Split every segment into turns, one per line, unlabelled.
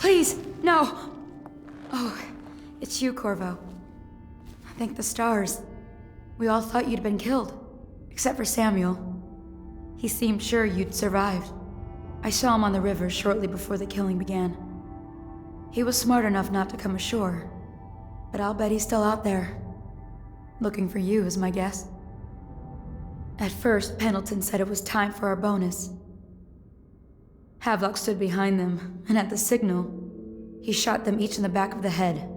Please, no! Oh, it's you, Corvo. Thank the stars. We all thought you'd been killed, except for Samuel. He seemed sure you'd survived. I saw him on the river shortly before the killing began. He was smart enough not to come ashore, but I'll bet he's still out there. Looking for you is my guess. At first, Pendleton said it was time for our bonus. Havelock stood behind them, and at the signal, he shot them each in the back of the head.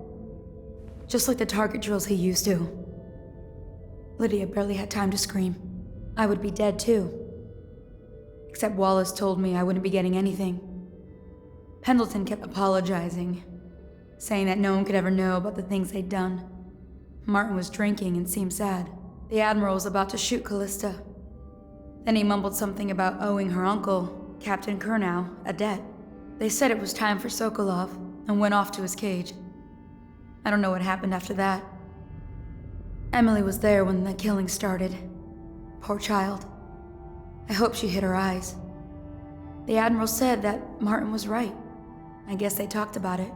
Just like the target drills he used to. Lydia barely had time to scream. I would be dead too. Except Wallace told me I wouldn't be getting anything. Pendleton kept apologizing, saying that no one could ever know about the things they'd done. Martin was drinking and seemed sad. The Admiral was about to shoot Callista. Then he mumbled something about owing her uncle, Captain Kurnow, a debt. They said it was time for Sokolov, and went off to his cage. I don't know what happened after that. Emili was there when the killing started. Poor child. I hope she hid her eyes. The Admiral said that Martin was right. I guess they talked about it.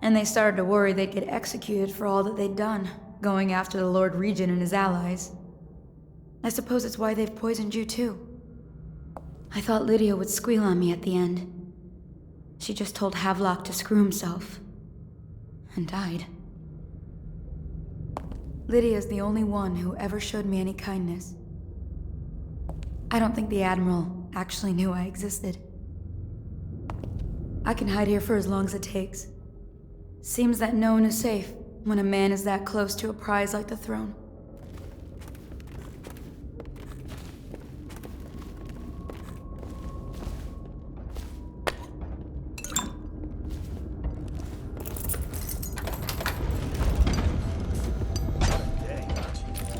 And they started to worry they'd get executed for all that they'd done, going after the Lord Regent and his allies. I suppose it's why they've poisoned you too. I thought Lydia would squeal on me at the end. She just told Havelock to screw himself. And died. Lydia's the only one who ever showed me any kindness. I don't think the Admiral actually knew I existed. I can hide here for as long as it takes. Seems that no one is safe when a man is that close to a prize like the throne.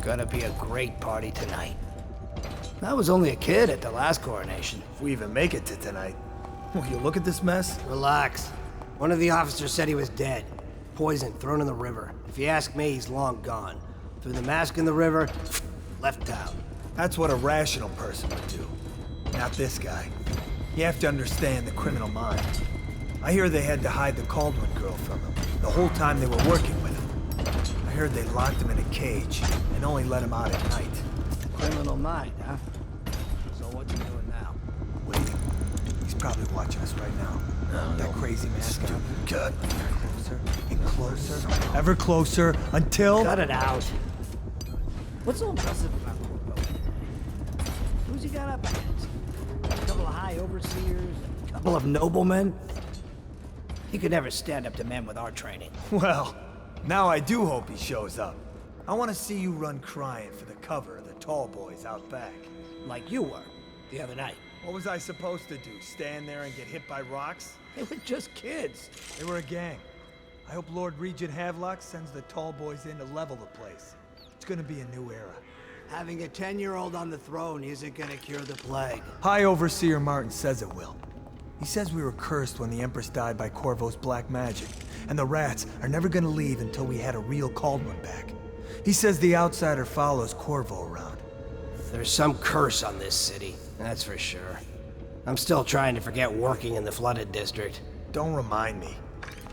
Gonna be a great party tonight. I was only a kid at the last coronation.
If we even make it to tonight. Will you look at this mess?
Relax. One of the officers said he was dead. Poisoned, thrown in the river. If you ask me, he's long gone. Threw the mask in the river, left town.
That's what a rational person would do. Not this guy. You have to understand the criminal mind. I hear they had to hide the Caldwell girl from him, the whole time they were working with him. I heard they locked him in a cage, and only let him out at night.
Criminal mind, huh? So what you doing now?
Waiting. He's probably watching us right now. That crazy mask on. Good. Closer and closer. Ever closer until...
Cut it out. What's so impressive about Corvo? Who's he got up against? A couple of high overseers? A couple of noblemen? He could never stand up to men with our training.
Well, now I do hope he shows up. I want to see you run crying for the cover of the tall boys out back.
Like you were, the other night.
What was I supposed to do? Stand there and get hit by rocks?
They were just kids.
They were a gang. I hope Lord Regent Havelock sends the tall boys in to level the place. It's gonna be a new era.
Having a 10-year-old on the throne isn't gonna cure the plague.
High Overseer Martin says it will. He says we were cursed when the Empress died by Corvo's black magic, and the rats are never gonna leave until we had a real Caldwell back. He says the outsider follows Corvo around.
There's some curse on this city, that's for sure. I'm still trying to forget working in the flooded district.
Don't remind me.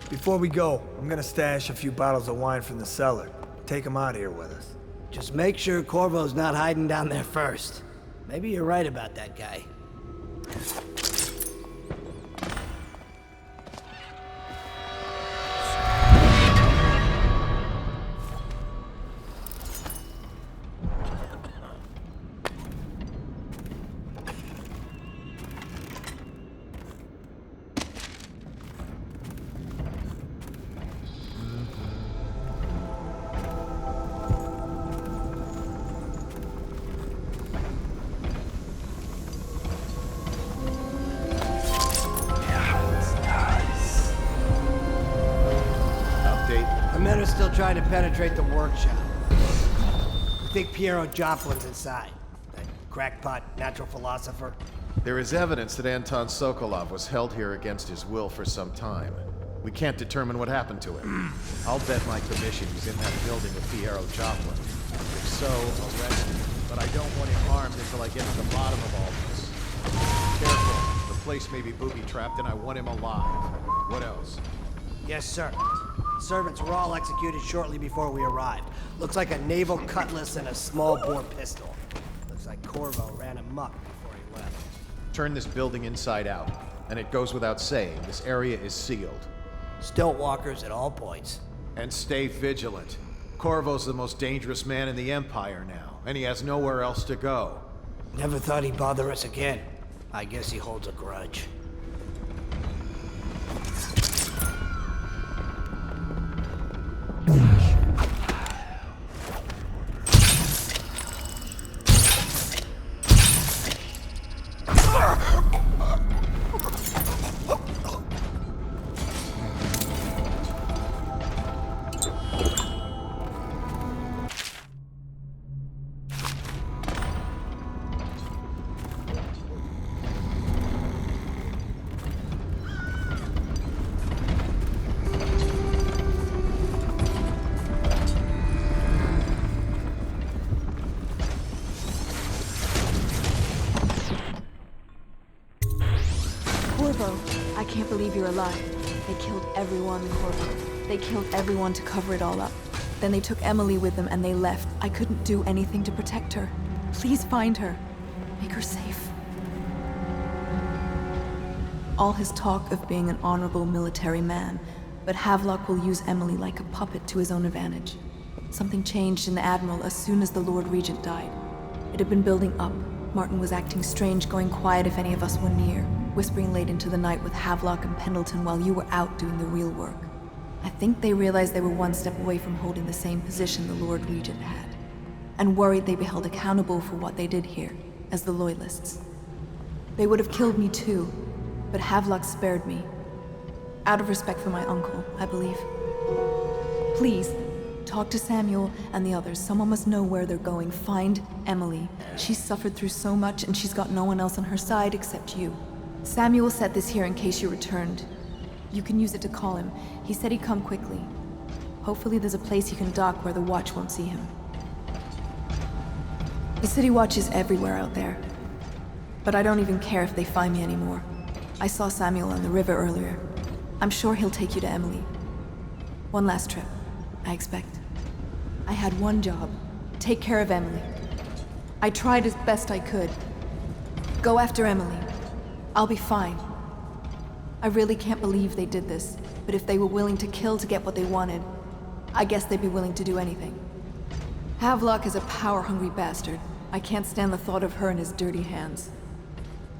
Before we go, I'm gonna stash a few bottles of wine from the cellar. Take them out here with us.
Just make sure Corvo's not hiding down there first. Maybe you're right about that guy. Still trying to penetrate the workshop. I think Piero Joplin's inside. That crackpot natural philosopher.
There is evidence that Anton Sokolov was held here against his will for some time. We can't determine what happened to him. I'll bet my commission he's in that building with Piero Joplin. If so, arrest him. But I don't want him harmed until I get to the bottom of all this. Careful. The place may be booby-trapped, and I want him alive. What else?
Yes, sir. Servants were all executed shortly before we arrived. Looks like a naval cutlass and a small-bore pistol. Looks like Corvo ran amok before he left.
Turn this building inside out. And it goes without saying, this area is sealed.
Stilt walkers at all points.
And stay vigilant. Corvo's the most dangerous man in the Empire now, and he has nowhere else to go.
Never thought he'd bother us again. I guess he holds a grudge.
I can't believe you're alive. They killed everyone, Corvo. They killed everyone to cover it all up. Then they took Emili with them and they left. I couldn't do anything to protect her. Please find her. Make her safe. All his talk of being an honorable military man, but Havelock will use Emili like a puppet to his own advantage. Something changed in the Admiral as soon as the Lord Regent died. It had been building up. Martin was acting strange, going quiet if any of us were near, whispering late into the night with Havelock and Pendleton while you were out doing the real work. I think they realized they were one step away from holding the same position the Lord Regent had, and worried they'd be held accountable for what they did here, as the Loyalists. They would have killed me too, but Havelock spared me. Out of respect for my uncle, I believe. Please, talk to Samuel and the others. Someone must know where they're going. Find Emili. She's suffered through so much and she's got no one else on her side except you. Samuel set this here in case you returned. You can use it to call him. He said he'd come quickly. Hopefully there's a place he can dock where the Watch won't see him. The City Watch is everywhere out there. But I don't even care if they find me anymore. I saw Samuel on the river earlier. I'm sure he'll take you to Emili. One last trip, I expect. I had one job. Take care of Emili. I tried as best I could. Go after Emili. I'll be fine. I really can't believe they did this, but if they were willing to kill to get what they wanted, I guess they'd be willing to do anything. Havelock is a power-hungry bastard. I can't stand the thought of her in his dirty hands.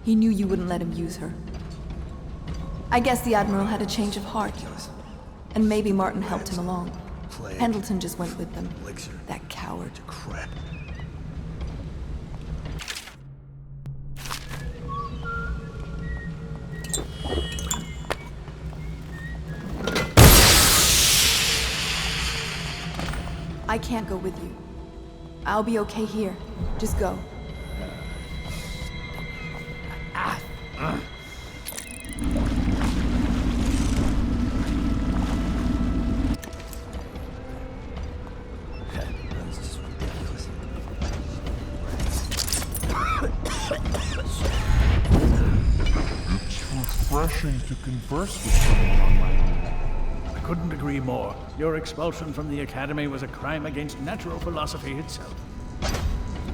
He knew you wouldn't let him use her. I guess the Admiral had a change of heart. And maybe Martin helped him along. Pendleton just went with them. That coward.
Crap.
I can't go with you. I'll be okay here. Just go.
That's just ridiculous.
It's refreshing to converse with someone on my own.
I couldn't agree more. Your expulsion from the Academy was a crime against natural philosophy itself.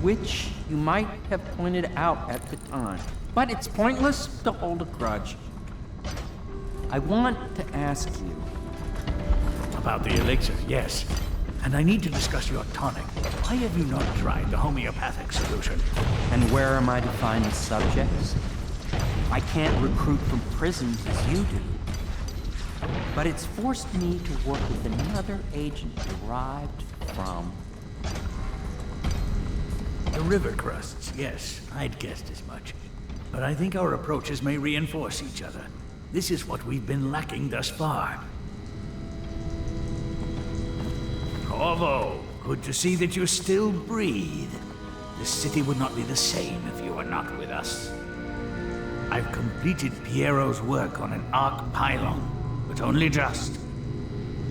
Which you might have pointed out at the time. But it's pointless to hold a grudge. I want to ask you.
About the elixir, yes. And I need to discuss your tonic. Why have you not tried the homeopathic solution?
And where am I to find the subjects? I can't recruit from prisons as you do. But it's forced me to work with another agent derived from...
The river crusts, yes. I'd guessed as much. But I think our approaches may reinforce each other. This is what we've been lacking thus far. Corvo, good to see that you still breathe. The city would not be the same if you were not with us. I've completed Piero's work on an Arc Pylon, but only just.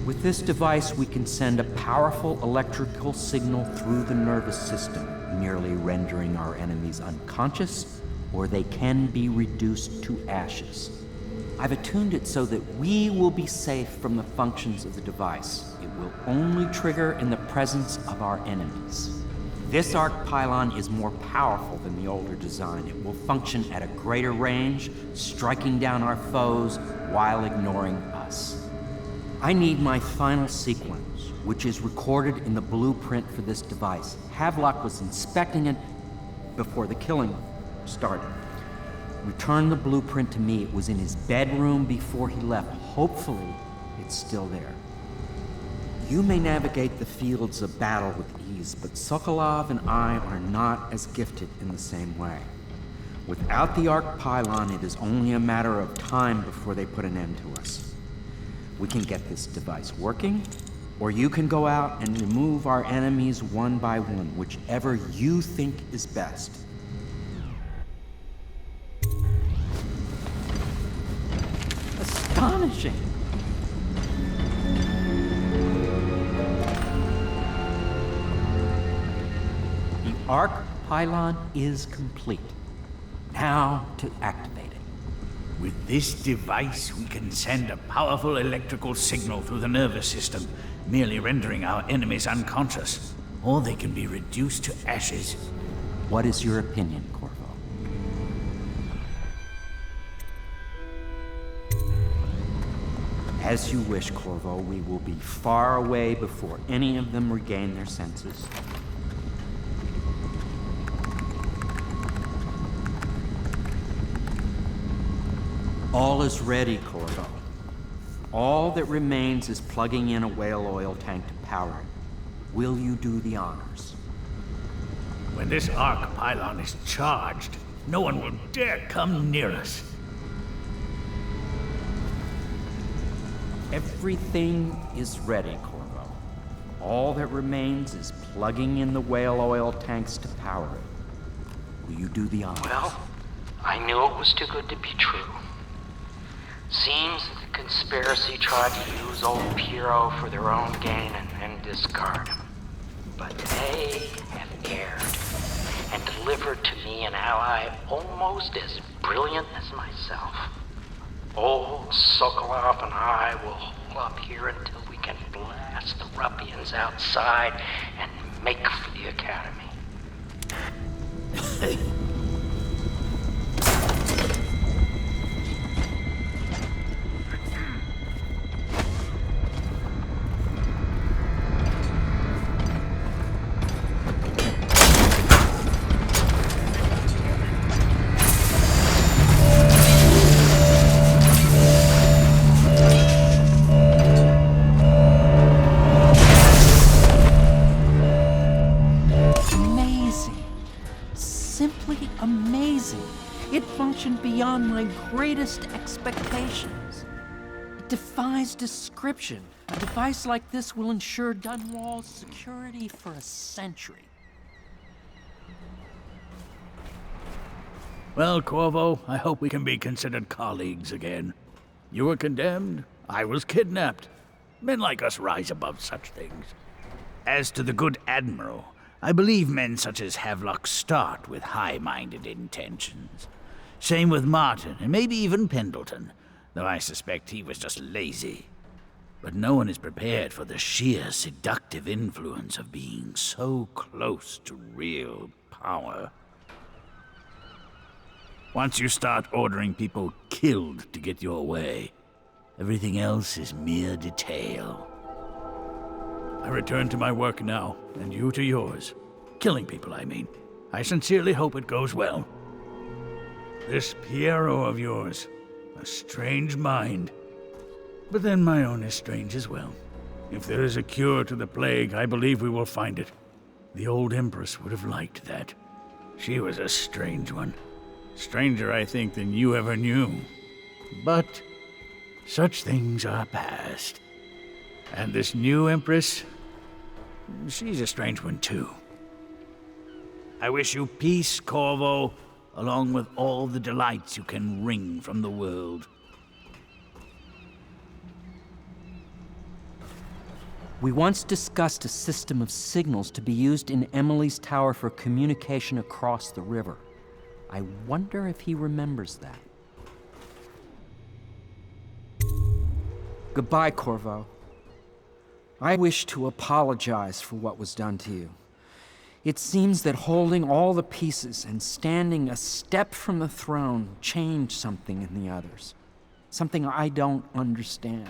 With this device, we can send a powerful electrical signal through the nervous system, nearly rendering our enemies unconscious or they can be reduced to ashes. I've attuned it so that we will be safe from the functions of the device. It will only trigger in the presence of our enemies. This Arc Pylon is more powerful than the older design. It will function at a greater range, striking down our foes while ignoring us. I need my final sequence, which is recorded in the blueprint for this device. Havelock was inspecting it before the killing started. Return the blueprint to me. It was in his bedroom before he left. Hopefully, it's still there. You may navigate the fields of battle with ease, but Sokolov and I are not as gifted in the same way. Without the Arc Pylon, it is only a matter of time before they put an end to us. We can get this device working, or you can go out and remove our enemies one by one, whichever you think is best. Astonishing! The Arc Pylon is complete. Now to activate it.
With this device, we can send a powerful electrical signal through the nervous system, merely rendering our enemies unconscious, or they can be reduced to ashes.
What is your opinion, Corvo? As you wish, Corvo. We will be far away before any of them regain their senses. All is ready, Corvo. All that remains is plugging in a whale oil tank to power it. Will you do the honors?
When this Arc Pylon is charged, no one will dare come near us.
Everything is ready, Corvo. All that remains is plugging in the whale oil tanks to power it. Will you do the honors?
Well, I knew it was too good to be true. Seems that the conspiracy tried to use old Piero for their own gain and discard him. But they have erred and delivered to me an ally almost as brilliant as myself. Old Sokolov and I will hold up here until we can blast the ruffians outside and make for the Academy.
Beyond my greatest expectations. It defies description. A device like this will ensure Dunwall's security for a century.
Well, Corvo, I hope we can be considered colleagues again. You were condemned, I was kidnapped. Men like us rise above such things. As to the good Admiral, I believe men such as Havelock start with high-minded intentions. Same with Martin, and maybe even Pendleton, though I suspect he was just lazy. But no one is prepared for the sheer seductive influence of being so close to real power. Once you start ordering people killed to get your way, everything else is mere detail. I return to my work now, and you to yours. Killing people, I mean. I sincerely hope it goes well. This Piero of yours, a strange mind. But then my own is strange as well. If there is a cure to the plague, I believe we will find it. The old Empress would have liked that. She was a strange one. Stranger, I think, than you ever knew. But such things are past. And this new Empress, she's a strange one too. I wish you peace, Corvo, along with all the delights you can wring from the world.
We once discussed a system of signals to be used in Emili's tower for communication across the river. I wonder if he remembers that.
Goodbye, Corvo. I wish to apologize for what was done to you. It seems that holding all the pieces and standing a step from the throne changed something in the others. Something I don't understand.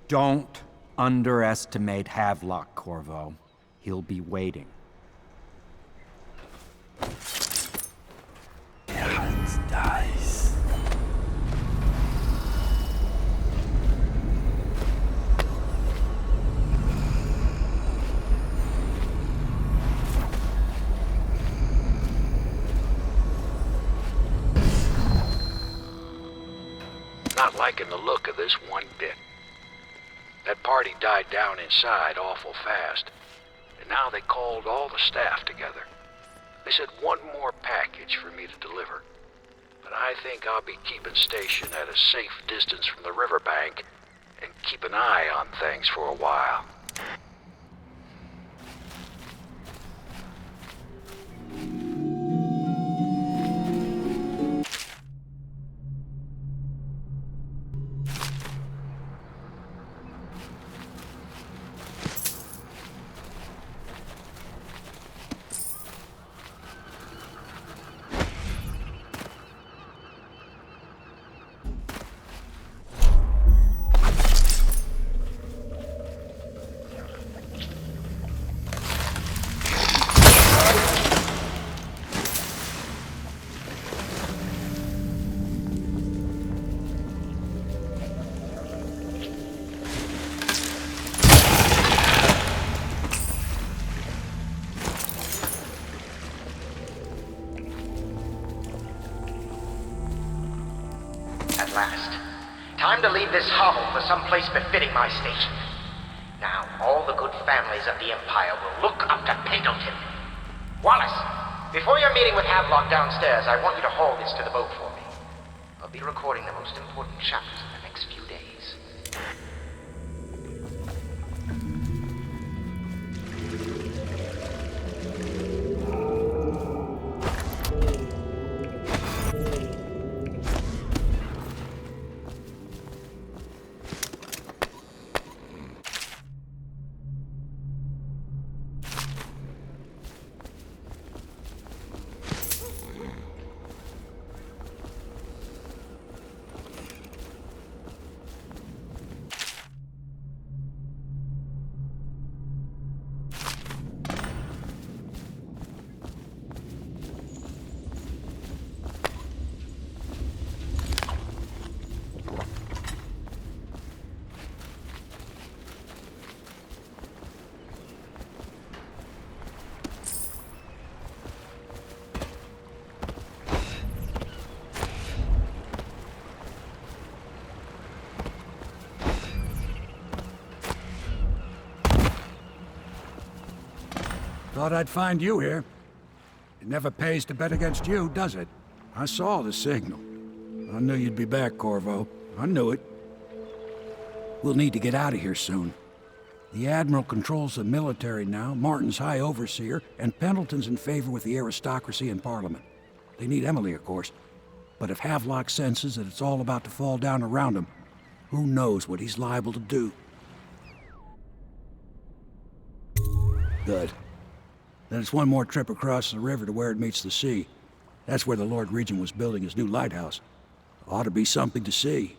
Don't underestimate Havelock, Corvo. He'll be waiting.
Hans dies.
Not liking the look of this one bit. That party died down inside awful fast, and now they called all the staff together. They said one more package for me to deliver, but I think I'll be keeping station at a safe distance from the riverbank and keep an eye on things for a while.
At last. Time to leave this hovel for some place befitting my station. Now, all the good families of the Empire will look up to Pendleton. Wallace, before your meeting with Havelock downstairs, I want you to haul this to the boat for me. I'll be recording the most important chapters in the next few days.
Thought I'd find you here. It never pays to bet against you, does it? I saw the signal. I knew you'd be back, Corvo. I knew it. We'll need to get out of here soon. The Admiral controls the military now, Martin's High Overseer, and Pendleton's in favor with the aristocracy and Parliament. They need Emili, of course. But if Havelock senses that it's all about to fall down around him, who knows what he's liable to do? Good. Then it's one more trip across the river to where it meets the sea. That's where the Lord Regent was building his new lighthouse. Ought to be something to see.